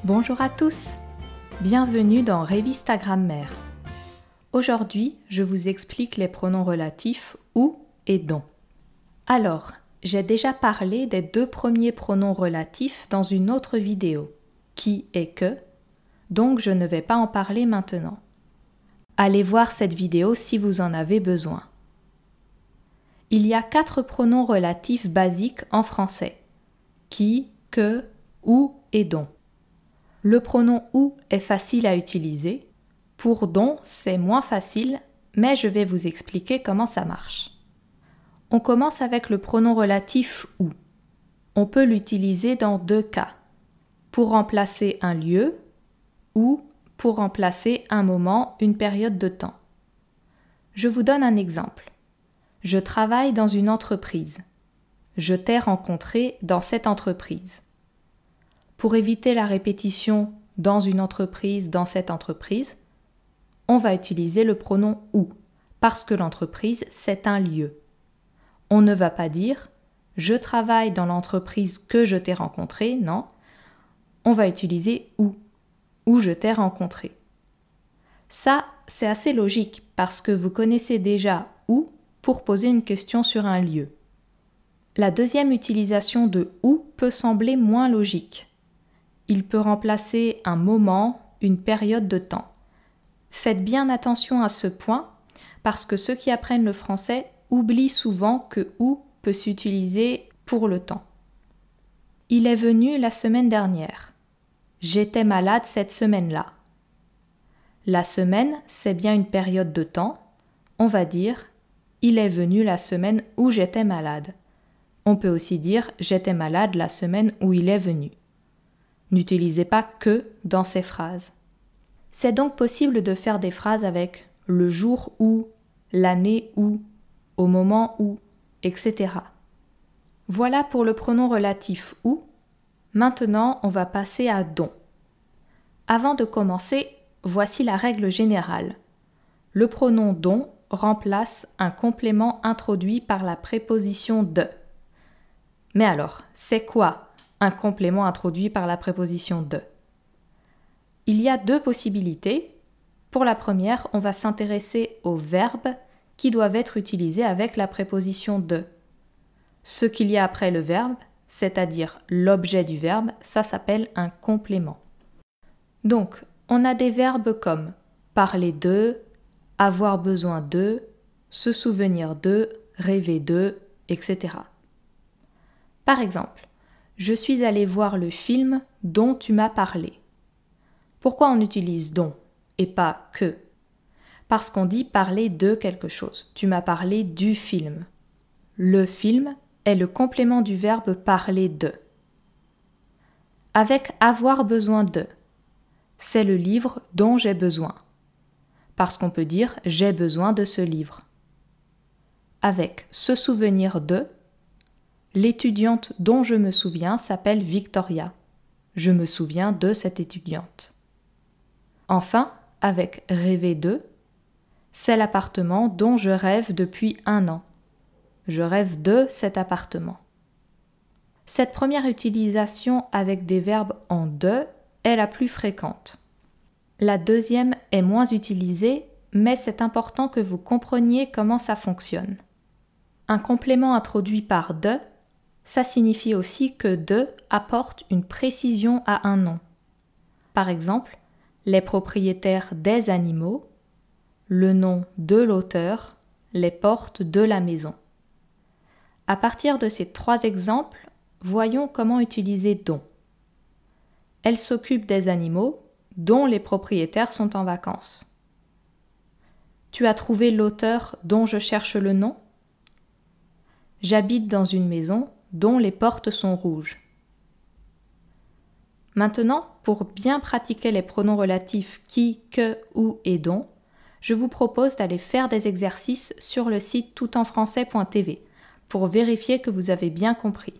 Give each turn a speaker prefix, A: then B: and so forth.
A: Bonjour à tous, bienvenue dans Revista Grammaire. Aujourd'hui, je vous explique les pronoms relatifs ou et dont. Alors, j'ai déjà parlé des deux premiers pronoms relatifs dans une autre vidéo, qui et que, donc je ne vais pas en parler maintenant. Allez voir cette vidéo si vous en avez besoin. Il y a 4 pronoms relatifs basiques en français, qui, que, où et dont. Le pronom ou est facile à utiliser. Pour dont, c'est moins facile, mais je vais vous expliquer comment ça marche. On commence avec le pronom relatif ou. On peut l'utiliser dans 2 cas. Pour remplacer un lieu ou pour remplacer un moment, une période de temps. Je vous donne un exemple. Je travaille dans une entreprise. Je t'ai rencontré dans cette entreprise. Pour éviter la répétition dans une entreprise, dans cette entreprise, on va utiliser le pronom où, parce que l'entreprise, c'est un lieu. On ne va pas dire « je travaille dans l'entreprise que je t'ai rencontré », non. On va utiliser « où je t'ai rencontré ». Ça, c'est assez logique parce que vous connaissez déjà « où » pour poser une question sur un lieu. La deuxième utilisation de « où » peut sembler moins logique. Il peut remplacer un moment, une période de temps. Faites bien attention à ce point, parce que ceux qui apprennent le français oublient souvent que « où » peut s'utiliser pour le temps. Il est venu la semaine dernière. J'étais malade cette semaine-là. La semaine, c'est bien une période de temps. On va dire « il est venu la semaine où j'étais malade ». On peut aussi dire « j'étais malade la semaine où il est venu ». N'utilisez pas « que » dans ces phrases. C'est donc possible de faire des phrases avec « le jour où »,« l'année où »,« au moment où », etc. Voilà pour le pronom relatif « où ». Maintenant, on va passer à « dont ». Avant de commencer, voici la règle générale. Le pronom « dont » remplace un complément introduit par la préposition « de ». Mais alors, c'est quoi un complément introduit par la préposition « de ». Il y a 2 possibilités. Pour la première, on va s'intéresser aux verbes qui doivent être utilisés avec la préposition « de ». Ce qu'il y a après le verbe, c'est-à-dire l'objet du verbe, ça s'appelle un complément. Donc, on a des verbes comme parler de, avoir besoin de, se souvenir de, rêver de, etc. Par exemple, je suis allé voir le film dont tu m'as parlé. Pourquoi on utilise dont et pas que? Parce qu'on dit parler de quelque chose. Tu m'as parlé du film. Le film est le complément du verbe parler de. Avec avoir besoin de, c'est le livre dont j'ai besoin. Parce qu'on peut dire j'ai besoin de ce livre. Avec se souvenir de, l'étudiante dont je me souviens s'appelle Victoria. Je me souviens de cette étudiante. Enfin, avec rêver de, c'est l'appartement dont je rêve depuis 1 an. Je rêve de cet appartement. Cette première utilisation avec des verbes en de est la plus fréquente. La deuxième est moins utilisée, mais c'est important que vous compreniez comment ça fonctionne. Un complément introduit par de, ça signifie aussi que de apporte une précision à un nom. Par exemple, les propriétaires des animaux, le nom de l'auteur, les portes de la maison. À partir de ces 3 exemples, voyons comment utiliser dont. Elle s'occupe des animaux dont les propriétaires sont en vacances. Tu as trouvé l'auteur dont je cherche le nom? J'habite dans une maison dont les portes sont rouges. Maintenant, pour bien pratiquer les pronoms relatifs qui, que, où et dont, je vous propose d'aller faire des exercices sur le site toutenfrançais.tv pour vérifier que vous avez bien compris.